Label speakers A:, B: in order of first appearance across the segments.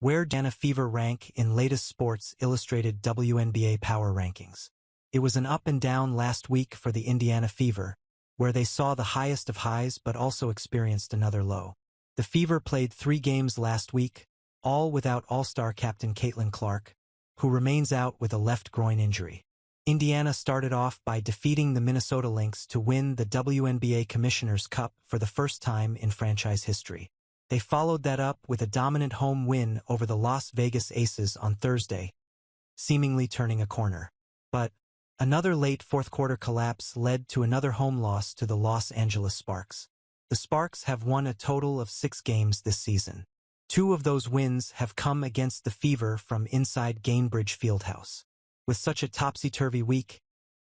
A: Where did Indiana Fever rank in latest Sports Illustrated WNBA power rankings? It was an up and down last week for the Indiana Fever, where they saw the highest of highs but also experienced another low. The Fever played 3 games last week, all without All-Star captain Caitlin Clark, who remains out with a left groin injury. Indiana started off by defeating the Minnesota Lynx to win the WNBA Commissioner's Cup for the first time in franchise history. They followed that up with a dominant home win over the Las Vegas Aces on Thursday, seemingly turning a corner. But another late fourth-quarter collapse led to another home loss to the Los Angeles Sparks. The Sparks have won a total of 6 games this season. 2 of those wins have come against the Fever from inside Gainbridge Fieldhouse. With such a topsy-turvy week,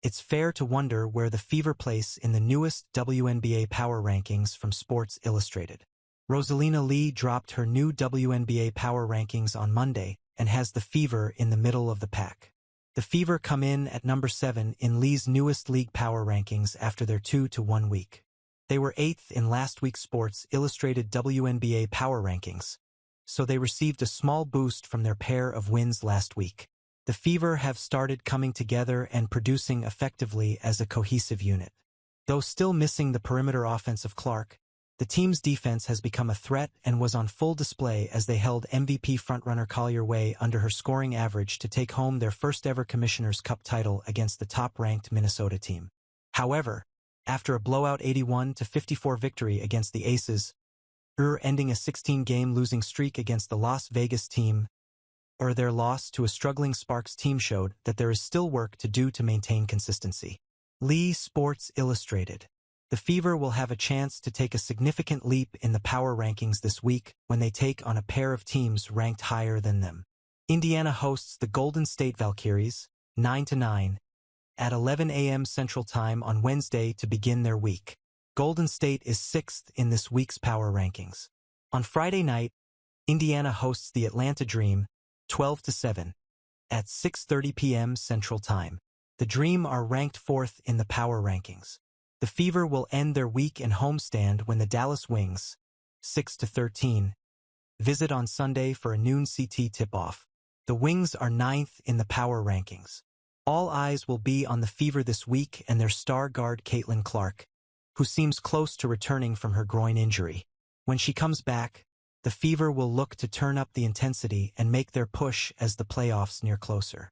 A: it's fair to wonder where the Fever place in the newest WNBA power rankings from Sports Illustrated. Rosalina Lee dropped her new WNBA power rankings on Monday and has the Fever in the middle of the pack. The Fever come in at number 7 in Lee's newest league power rankings after their 2-1 week. They were 8th in last week's Sports Illustrated WNBA power rankings, so they received a small boost from their pair of wins last week. The Fever have started coming together and producing effectively as a cohesive unit. Though still missing the perimeter offense of Clark, the team's defense has become a threat and was on full display as they held MVP frontrunner Collier Way under her scoring average to take home their first-ever Commissioner's Cup title against the top-ranked Minnesota team. However, after a blowout 81-54 victory against the Aces, ending a 16-game losing streak against the Las Vegas team, their loss to a struggling Sparks team showed that there is still work to do to maintain consistency. Lee Sports Illustrated. The Fever will have a chance to take a significant leap in the power rankings this week when they take on a pair of teams ranked higher than them. Indiana hosts the Golden State Valkyries, 9-9, at 11 a.m. Central Time on Wednesday to begin their week. Golden State is 6th in this week's power rankings. On Friday night, Indiana hosts the Atlanta Dream, 12-7, at 6:30 p.m. Central Time. The Dream are ranked 4th in the power rankings. The Fever will end their week in homestand when the Dallas Wings, 6-13, visit on Sunday for a noon CT tip-off. The Wings are 9th in the power rankings. All eyes will be on the Fever this week and their star guard Caitlin Clark, who seems close to returning from her groin injury. When she comes back, the Fever will look to turn up the intensity and make their push as the playoffs near closer.